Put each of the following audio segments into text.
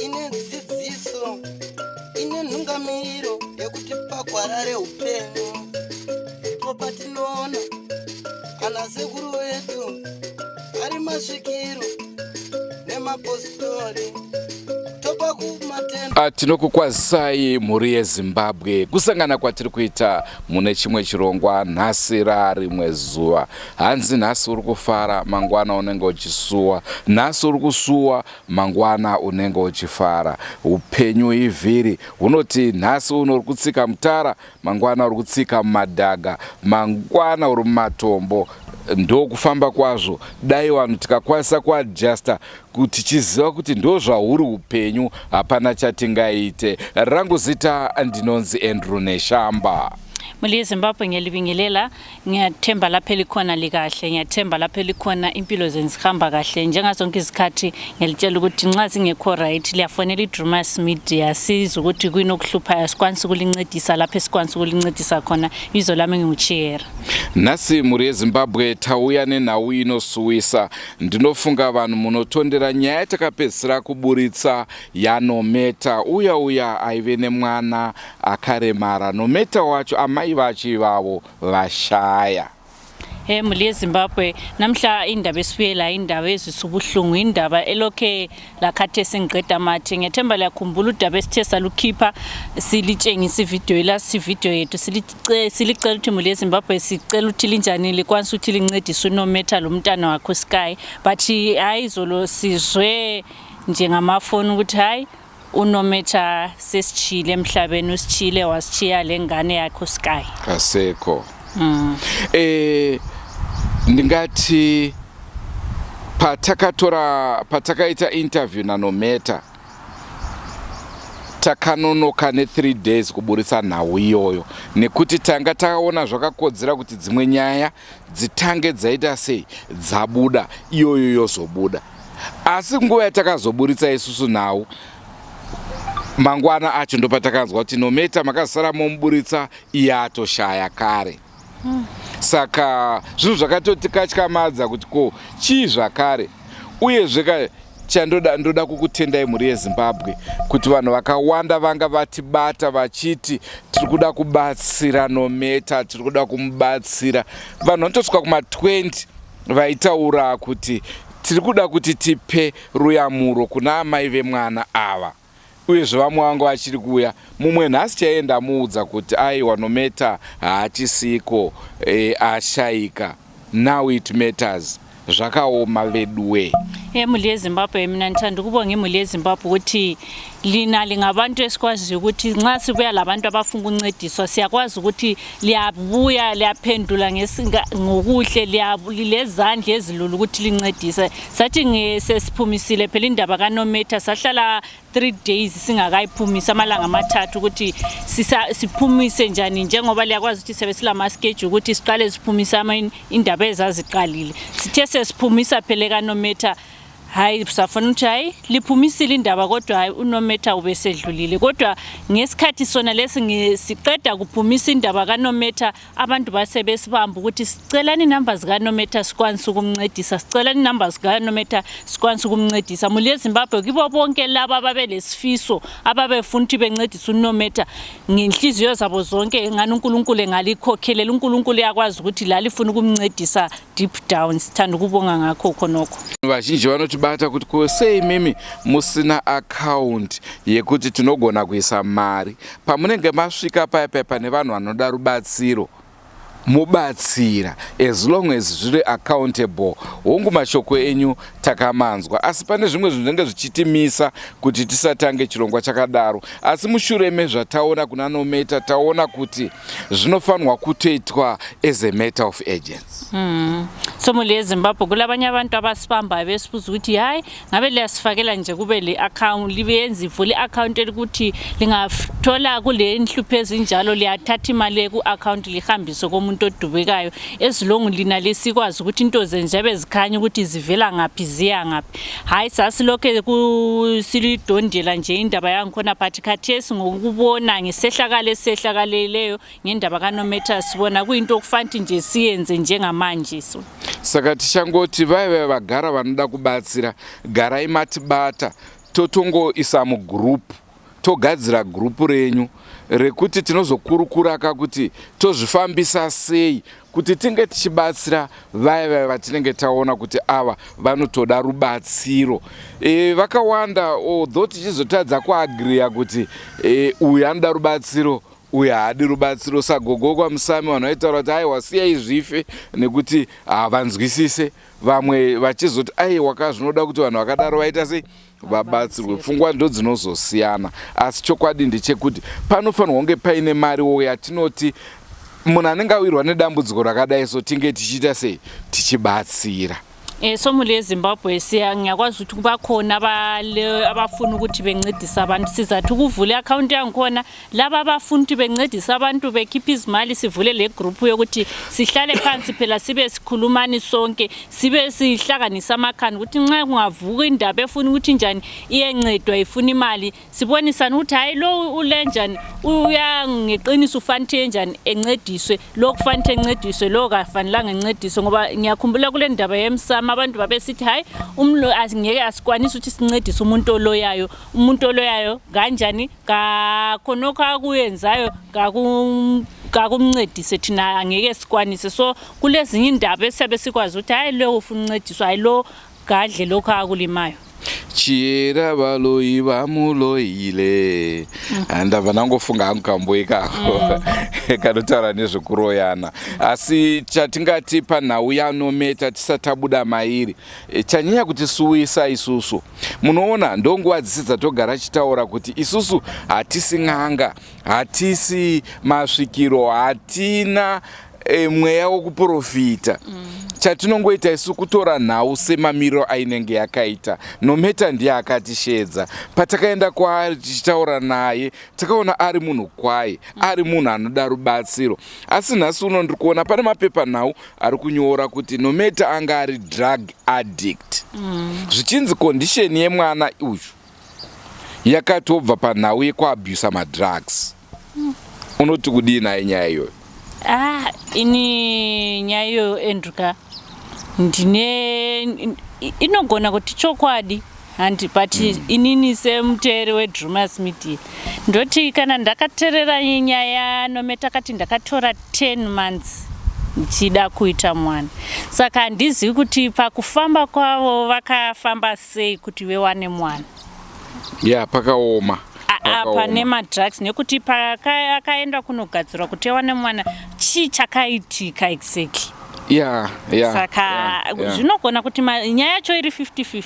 ine dzidziso ine nhungamiriro yekuti pagwarare upenyu ndipo patinoona ana sekuru vedu ari masvikiro nemapositori topa kumatenda. Tinokukwazisai mhuri yeZimbabwe kusangana kwatiri kuita mune chimwe chirongwa nhasi rarimwe zuva. Hanzi nhasi uri kufara mangwana unenge uchisuwa, nhasi uri kusuwa mangwana unenge uchifara. Upenyu ivhiri hunoti nhasi uri kutsika mutara mangwana uri kutsika mumadhaga, mangwana uri mumatombo. Ndo kufamba kwazvo. Dai vanhu tikakwanisa kuadjusta kuti tichiziva kuti ndo zvauri upenyu, hapana chatingaite. Rangu zita ndinonzi Andrew Neshamba. Muli Zimbabwe ngiyalibingelela, ngiyathemba lapha elikhona likahle, ngiyathemba lapha elikhona impilo zenzihamba kahle. Njengazonke izikhathi ngiyalitshela ukuthi nxa singekho right liyafonela iDrewmas media siza ukuthi kunokuhlupha sikwanisa ukulincedisa lapha esikwanisa ukulincedisa khona. Ibizo lami nginguChiyera. Nasi muri yeZimbabwe tauya nenhau inosuwisa. Ndinofunga vanhu munotondera nyaya yatakapedzisira kuburitsa yaNomatter, uya aive nemwana akaremara. Nomatter wacho amai vacho ivavo vashaya. Muli yeZimbabwe namhla indaba esibuyela indaba ezisubuhlungu, indaba elokhe lakhathe sengiqeda mathe. Ngiyethemba liyakhumbula udaba esithe salukhipha silitshengisa ivideo last video yethu silicela ukuthi muli yeZimbabwe sicela ukuthi linjani likwanisa ukuthi lincedise uNomatter lo mntana wakho Sky, but hayi izolo sizwe njengamafoni ukuthi hayi uNomatter sesichile emhlabeni, usichile wasichiya lengane yakho Sky. Kasekho. Ndingati patakaita interview naNomatter takanonoka ne3 days kuburitsa nhau iyoyo, nekuti tanga takaona zvakakodzera kuti dzimwe nyaya dzitange dzaita sei dzabuda iyoyo yozobuda. Asi nguva yatakazoburitsa isusu nhau mangwana acho ndo patakanzwa kuti Nomatter makasara momuburitsa iye atoshaya kare. Saka zvinhu zvakatotikamadza kuti ko chii zvakare. Uye zveka ndoda kukutendai mhuri yeZimbabwe kuti vanhu vakawanda vanga vatibata vachiti tiri kuda kubatsira Nomatter, tiri kuda kumubatsira. Vanhu vanotosvika kuma20 vaitaura kuti tiri kuda kuti tipe ruyamuro kuna amai vemwana ava. Uyezve vamwe vangu vachiri kuuya, mumwe nhasi chaenda muudza kuti aiwa Nomatter haachisiko, ashayika. Now it matters. Zvakaoma veduwe. Muli yeZimbabwe mina ndithanda ukubonga imuli yeZimbabwe ukuthi lina lingabantu esikwaziyo ukuthi nxa sibuya labantu abafuna ukuncediswa siyakwazi ukuthi liyabuya liyaphendula ngokuhle, lilezandla ezilula ukuthi lincedise. Sathi sesiphumisile phela indaba kaNomatter sahlala 3 days singakayiphumisa amalanga amathathu ukuthi siphumise njani, njengoba liyakwazi ukuthi sebesilama schedule ukuthi siqale siphumise indaba ezaziqalile. Sithe sesiphumisa phela kaNomatter hayi safuna ukuthi hayi liphumisile indaba kodwa hayi uNomatter ubesedlulile. Kodwa ngesikhathi sona siqeda kuphumisa indaba kaNomatter abantu basebesibamba ukuthi sicelani innumbers kaNomatter sikwanisa ukumncedisa, sicelani innumbers kaNomatter sikwanisa ukumncedisa. Muli yeZimbabwe kibo bonke laba ababelesifiso ababefuna ukuthi bencedise uNomatter ngenhliziyo zabo zonke, ngani uNkulunkulu engalikhokelela, uNkulunkulu yakwazi ukuthi la lifuna ukumncedisa deep down. Sithanda ukubonga ngakho khonokho. Vazhinji vanotibata kuti sei mimi musina account yekuti tinogona kuisa mari. Pamunenge masvika paya pane vanhu vanoda rubatsiro mubatsira as long as zviri accountable. Hongu mashoko enyu takamanzwa, asi pane zvimwe zvinenge zvichitimisa kuti tisatange chirongwa chakadaro. Asi mushure mezvataona kuna Nomatter taona kuti zvinofanirwa kutoitwa as a matter of urgency. So muli yeZimbabwe kulabanye abantu abasibamba besibuza ukuthi hayi ngabe liyasifakela nje kube le account libenza ivule account elikuthi lingathola kule inhlupho ezinjalo liyathatha imali ku account lihambise komuntu umuntu odubekayo ezilongu lina lesikwazi ukuthi into zenjabe zikhanya ukuthi zivela ngaphi ziya ngaphi. Hayi sasilokhe kusilidondela nje indaba yangikhona but khathesi ngokubona ngesehlakalo esehlakaleleyo ngendaba kaNomatter sibona kuyinto okufanele nje siyenze njengamanje so. Saka tichangoti vaive vagara vanoda kubatsira garai matibata totongoisa mugroup togadzira group renyu rekuti tinozokurukura kuti tozvifambisa sei kuti tinge tichibatsira vaya vatinenge taona kuti ava vanotoda rubatsiro. Vakawanda although tichizotadza kuagriya kuti uyu anoda rubatsiro uyu haadi rubatsiro. Sagogo kwamusami vanhu vaitaura kuti aiwa siyai zvife nekuti havanzwisise. Vamwe vachizoti aiwa zvinoda kuti vanhu vakadaro vaita sei vabatsirwe. Pfungwa ndo dzinozosiyana asi chokwadi ndechekuti panofanirwa kunge paine mariwo yatinoti munhu anenge awirwa nedambudziko rakadai so tinge tichiita sei tichibatsira. So mule Zimbabwe ngiyakwazi ukuthi kubakhona abafuna ukuthi bencedise abantu sizathi ukuvula account yangikhona laba abafuna ukuthi bencedise abantu bekhipha izimali sivule le group yokuthi sihlale phansi phela sibe sikhulumani sonke sibe sihlanganisa amakhanda ukuthi nxa kungavuka indaba efuna ukuthi njani iyencedwa ifuna imali sibonisana ukuthi hayi lo ulenjani uyangeqiniso ufanele njani encediswe lo kufanele encediswe lo kafanelanga encediswe ngoba ngiyakhumbula kule ndaba yemsamo abantu babesithi hayi umlo asingeke asikwanisa ukuthi sincedise umuntu oloyayo kanjani khonokho kuyenzayo ngakumncedise thina angeke sikwanise. So kulezinye indaba esiyabe sikwazi ukuthi hayi lo ufuna uncediswa hayi lo gadle lokho akulimayo. Chiera valoyi vamuloyile andabva nangofunga hangu kambo ikako kanotaura nezvekuroyana. Asi chatingati panhau yaNomatter tisatabuda mairi chanyanya kuti suwisa isusu munoona ndonguva dzisi dzatogara chitaura kuti isusu hatisi n'anga hatisi masvikiro hatina mweya wokuprofita. Chatinongoita isu kutora nhau semamiriro ainenge yakaita. Nomatter ndiye akatishedza patakaenda kwaari tichitaura naye takaona ari munhu kwaye ari munhu anoda rubatsiro. Asi nhasi uno ndiri kuona pane mapepanhau ari kunyora kuti Nomatter anga ari drug addict. Zvichinzi condition yemwana uyu yakatobva panhau yekuabhusa madrugs. Unoti kudii naye nyaya iyoyo? Ini nyayo endruka ndine inogona kuti chokwadi handi but inini semuteeri weDrewmas media ndoti kana ndakateerera nyaya Nomatter kati ndakatora 10 months ndichida kuita mwana. Saka handizivi kuti pakufamba kwavo vakafamba sei kuti vewane mwana. Pakaoma. Pane madrugs nekuti akaenda kunogadzirwa kuti awane mwana chakaitika exactly. Saka zvinogona kuti nyaya yacho iri 50-50.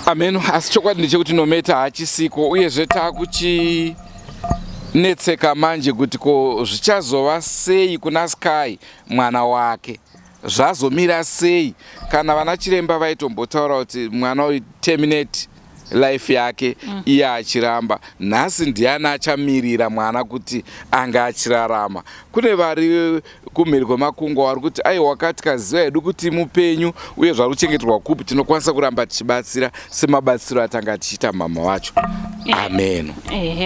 Ameno asi chokwadi ndechekuti Nomatter hachisiko uyezve takuchinetseka manje kuti ko zvichazova sei kuna Sky mwana wake zvazomira sei kana vana chiremba vaitombotaura kuti mwana uyu terminate life yake iye achiramba. Nhasi ndiani achamirira mwana kuti anga achirarama? Kune vari kumhiri kwemakungwa vari kuti aiwa katikaziva hedu kuti mupenyu uye zvari kuchengeterwa kupi tinokwanisa kuramba tichibatsira semabatsiro atanga tichiita mama wacho. Amen.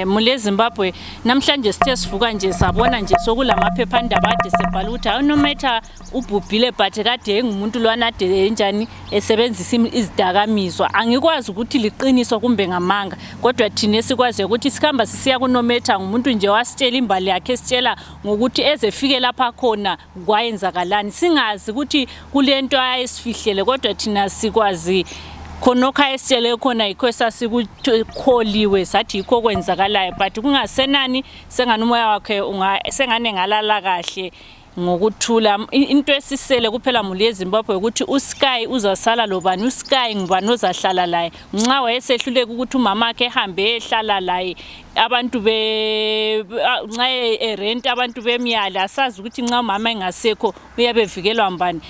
Mule Zimbabwe namhlanje sithe sivuka nje sabona nje sokula maphephandaba ade sebhala ukuthi Nomatter ubhubhile but kade engumuntu lo anade enjani esebenzisa izidakamizwa. Angikwazi ukuthi liqiniswa kumbe ngamanga kodwa thina esikwazi ukuthi sikhamba sisiya kuNomatter ngumuntu nje wasitshela imbali yakhe sitshela ngokuthi ezefike lapha khona kwayenzakalani singazi ukuthi kulento ayesifihlele kodwa thina sikwazi khonokho ayesitshele khona yikho esasikukholiwe sathi yikho kwenzakalayo but kungasenani sengani umoya wakhe sengane ngalala kahle ngokuthula. Into esisele kuphela mule Zimbabwe ukuthi uSky uzasala lobani uSky ngubani ozahlala laye nxa wayesehluleka ukuthi umama wakhe ehambe ehlala laye abantu nxa rent abantu bemiyala asazi ukuthi nxa umama engasekho uyabevikelwa mbani.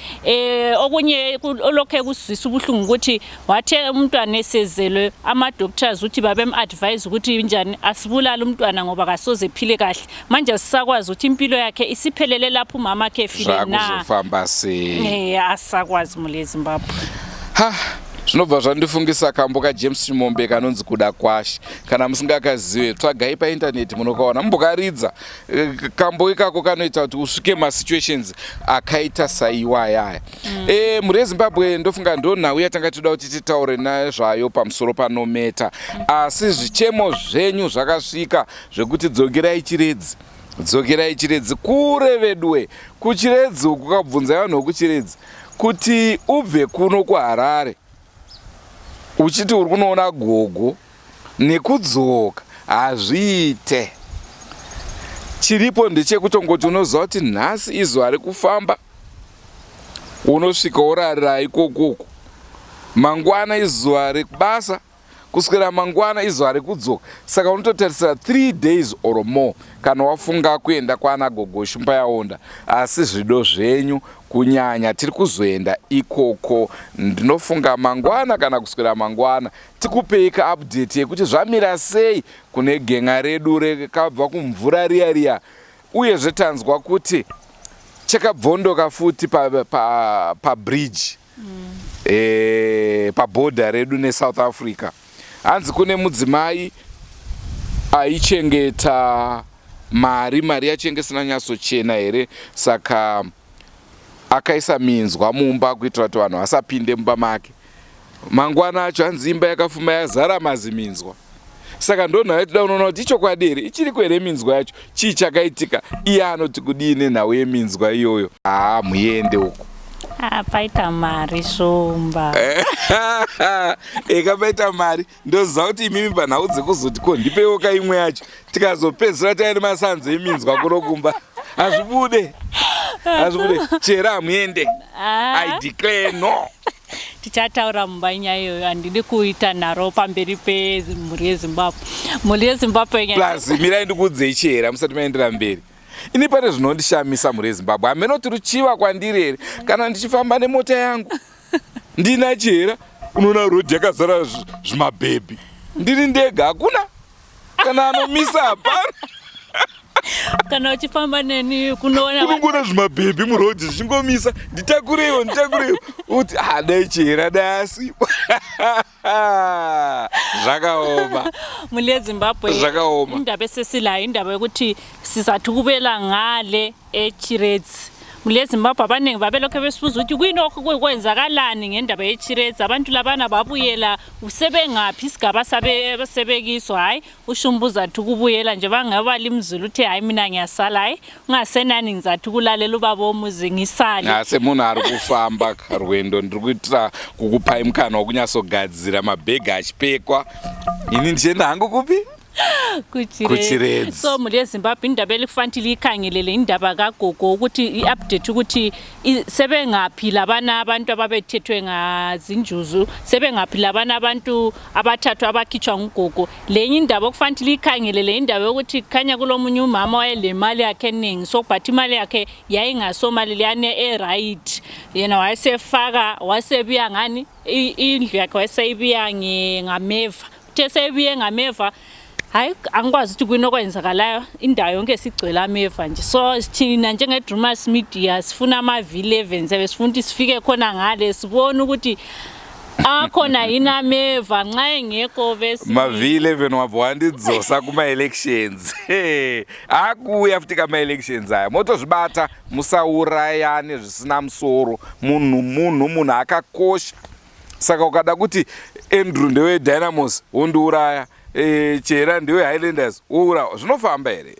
Okunye olokhe kusizisa ubuhlungu ukuthi wathe umntwana esezelwe ama-doctors ukuthi babem-advise ukuthi njani asibulala umntwana ngoba kasoze ephile kahle. Manje sisakwazi ukuthi impilo yakhe isiphelele lapho umama akhe efile na. Asakwazi muleZimbabwe. Zvinobva zvandifungisa kambo kaJames Chimombe kanonzi kuda kwashi. Kana musingakazive tsvagai paindaneti munokaona mumbokaridza. Kambo ikako kanoita kuti usvike masituations akaita saiwaya. Muri Zimbabwe ndofunga ndonhau yatanga toda kuti titaure nazvayo pamusoro paNomatter. Asi zvichemo zvenyu zvakasvika zvekuti dzokerai chiredzi kure vedwe kuchiredzi kukabvunza vanhu vekuchiredzi kuti ubve kuno kuHarare uchiti uri kunoona gogo nekudzoka hazviite. Chiripo ndechekutongoti unoziva kuti nhasi izuva rekufamba unosvika worarira ikoko, mangwana izuva rekubasa, kuswera mangwana izuva rekudzoka. Saka unototarisira 3 days or more kana wafunga kuenda kwana gogo shumba yaonda. Asi zvido zvenyu kunyanya tiri kuzoenda ikoko, ndinofunga mangwana kana kuswera mangwana tikupeika update yekuti zvamira sei kune genga redu rekabva kumvura riya uye zvetanzwa kuti chakabvondoka futi pa bridge pa border redu neSouth Africa. Hanzi kune mudzimai aichengeta mari yacho inge isina nyatsochena here, saka akaisa minzwa mumba kuitira kuti vanhu vasapinde mumba make. Mangwana acho hanzi imba yakafuma yazara maziminzwa. Saka ndonhau yatida unoona kuti ichokwadi here, ichiriko here minzwa yacho, chii chakaitika, iye anoti kudini nhau yeminzwa iyoyo. Muende uko. Paita mari shumba. Paita mari ndoziva kuti imimi panhau dzekuzoti ko ndipewo kaimwe yacho tikazopedzisira taine masanzo eminzwa kunokumba. Hazvibude chera hamuende. I declare no. Tichataura mumba nyaya iyoyo, handidi kuita nharo pamberi pemhuri yeZimbabwe. Mhuri yeZimbabwe plus mirai ndikuudzei chera musati maendera mberi. Ini pane zvinondishamisa mhuri yeZimbabwe. Hamenoti ruchiva kwandiri here kana ndichifamba nemota yangu ndina chera, unoona rodhi yakazara zvimabhebhi, ndiri ndega, hakuna kana anomisa, hapana. Kana uchifamba neni kunongona zvimabhebhi murodhi zvichingomisa, nditakureiwo uti dai chera dasipo. Zvakaoma mhuri yeZimbabwe. Zvakaoma. Indaba esesilayo indaba yokuthi sizathu kubela ngale echiredzi. Mhuri yeZimbabwe abaningi babelokho besibuza ukuthi kuyinokho kwenzakalani ngendaba yechiredzi. Abantu labana babuyela usebengaphi isigaba sabesebekiso. Hayi ushumbuza ukuthi kubuyela nje bangabali imizulu uthi hayi mina ngiyasala, hayi ungasenani ngizathu kulalela ubaba womuzi ngisale. Ase munhu ari kufamba rwendo ndiri kuitira kukupai mukana wokunyasogadzira mabhegi achipekwa. Ini ndichienda hangu kupi? Kuchiredzi. So mhuri yeZimbabwe indaba elifanele ikhangelele indaba kagogo ukuthi i-update ukuthi sebengaphi labana abantu ababethethwe ngazinjuzu, sebengaphi labana abantu abathathu abakhitshwa ngugogo. Lenye indaba okufanele ikhangelele indaba yokuthi khanya kulomunye umama wayelemali yakhe eningi, so but imali yakhe yayingasomali liyane right, yena wayesefaka wasebiya ngani indlu yakhe wayeseyibiya ngameva. Uthe seyibiye ngameva, hayi angikwazi ukuthi kwinokwenzakalayo, indawo yonke sigcwele ameva nje. So sithina njenge-Drewmas media sifuna ama-V11 sifuna ukuthi sifike khona ngale sibone ukuthi akhona yini ameva nxa engekho bese ma-V11 wabva wandidzosa kuma-elections. Akuya futi kama-elections aya motozvibata, musaurayane zvisina musoro. Munhu akakosha. Saka ukada kuti Andrew ndewe Dynamos wondiuraya, chera ndewe Highlanders wourawa, zvinofamba here?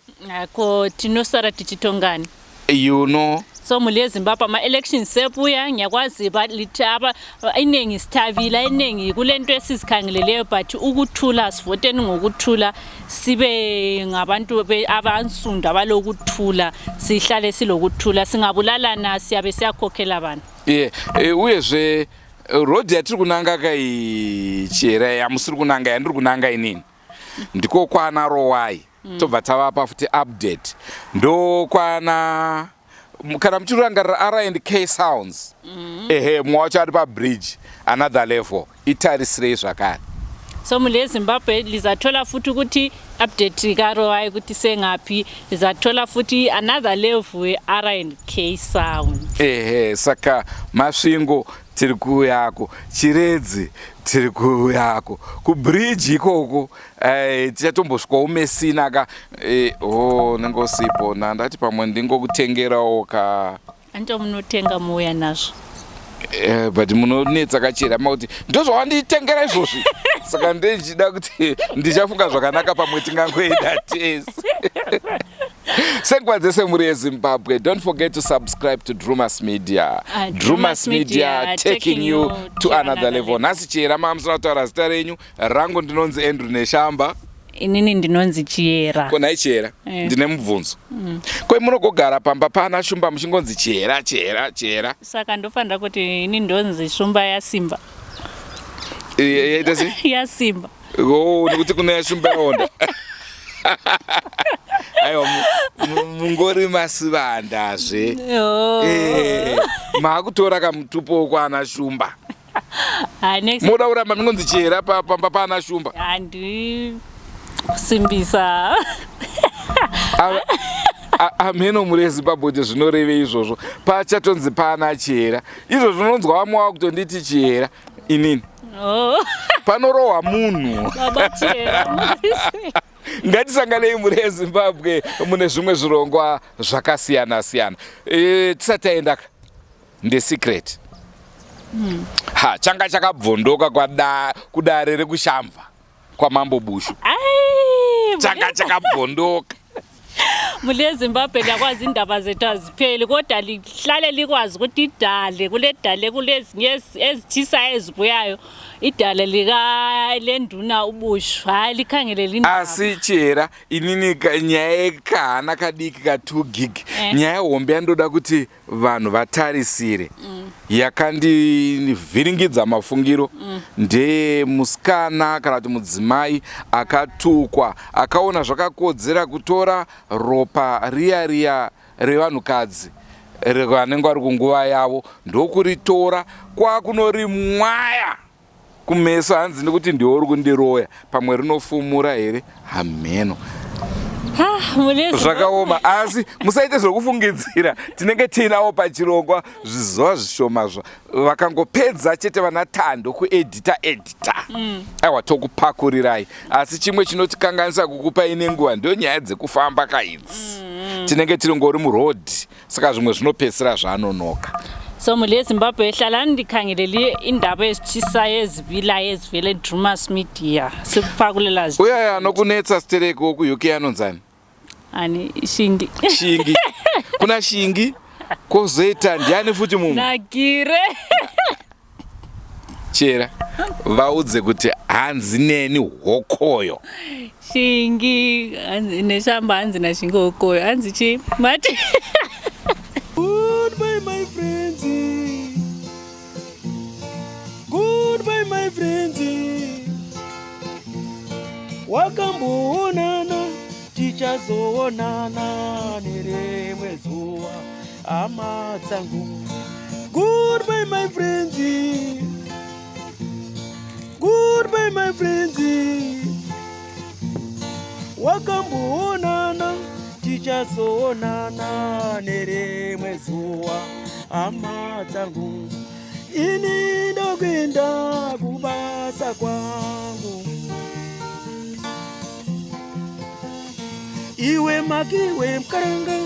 Ko tinosara tichitongana. You know. So mhuri yeZimbabwe ama-elections sebuya, ngiyakwazi litaba iningi sithabila, iningi kulento esizikhangeleleyo, but ukuthula sivoteni ngokuthula, sibe ngabantu abansunda balokuthula, sihlale silokuthula, singabulalana siyabe siyakhokhela abantu. Uyezve road yatiri kunanga kai chera yamusiri kunanga yandiri kunanga inini ndiko kwana Rowai tobva tavapa futi update ndo kwana kana muchirangarira R&K sounds mwacho ari pabridge another level itarisirei zvakare. So mule Zimbabwe lizathola futhi ukuthi update kaRowai kuti sengapi, lizathola futhi another level we-R&K sound. Saka masvingo tiri kuyako, chiredzi tiri kuyako, kubridge ikoko tichatombosvikawo Mesina ka nengosipo ndati pamwe ndingokutengerawo ka anto munotenga muuya nazvo. But munonetsa kachera makuti ndozvawanditengera izvozvi saka ndichida kuti ndichafunga zvakanaka pamwe tingangoenda tese. Senguva dzese muri yeZimbabwe, don't forget to subscribe to Drewmas Media. Drewmas Media taking you to another level. Nhasi chera mamusina kutaura zita renyu, rangu ndinonzi Andrew Neshamba. Inini ndinonzi Chiyera. Konai Chiyera, ndine mubvunzo. Kwe munogogara pamba pana shumba muchingonzi Chiyera. Saka ndofanira kuti ini ndonzi shumba yaSimba. yaSimba. Nekuti kuna shumba yaonda. Aiwa mungori masivandazve. Makutora kamutupo kwana shumba. Moda uramba mungonzi Chiyera pamba pana shumba. Simbisa. Ameno muri yeZimbabwe zvinoreve izvozvo pachatonzi pana Chiyera izvo zvinonzwa vamwe kutonditi Chiyera inini panorohwa munhu. Ngatisanganei muri yeZimbabwe mune zvimwe zvirongwa zvakasiyana siyana. Tisati taendaka ndesecret changa chakabvondoka kudare rekushambva kwamambo Bushu. Changa chakabvondoka. Mule yeZimbabwe lakwazi indaba zethu azipheli kodwa lihlale likwazi ukuthi idale kule dale kulezinye ezithisa ezibuyayo idale lika lenduna uBushu hayi likhangelela indaba. Asi Chiyera inini nyaya yekahana kadiki ka 2 gig nyaya hombe yandoda kuti vanhu vatarisire yakandivhiringidza mafungiro ndemusikana kana kuti mudzimai akatukwa akaona zvakakodzera kutora ropa riya revanhukadzi vanenge vari kunguva yavo ndokuritora kwakunorimwaya kumeso hanzi nekuti ndiwo uri kundiroya pamwe rinofumura here hameno. Zvakaoma asi musaite zvokufungidzira tinenge tiinawo pachirongwa zvizuva zvishomazva vakangopedza chete vana Tando kuedita aiwa tokupakurirai asi chimwe chinotikanganisa kukupai nenguva ndio nyaya dzekufamba kaidzi tinenge tiri ngori murodhi saka zvimwe zvinopedzisira zvanonoka. So mule yeZimbabwe hlalani ndikhangelele indaba ezitshisayo ezibilayo ezivele Drewmas Media sikupakulela zwi. Uya anokunetsa stereki woku UK anonzani? Ani Shingi. Shingi. Kuna Shingi kozoita ndiani futi munhu? Nagire. Chiyera vaudze kuti hanzi neni hokoyo. Shingi Neshamba hanzi na Shingi hokoyo hanzi chi mati. Goodbye my friends. Goodbye my friends. Wakamboonana tichazoonana nerimwe zuva hama dzangu. Goodbye my friends. Goodbye my friends. Wakamboonana tichazoonana nerimwe zuva hama dzangu. Ini ndokwenda kubasa kwangu. Iwe makiwe mkaranga.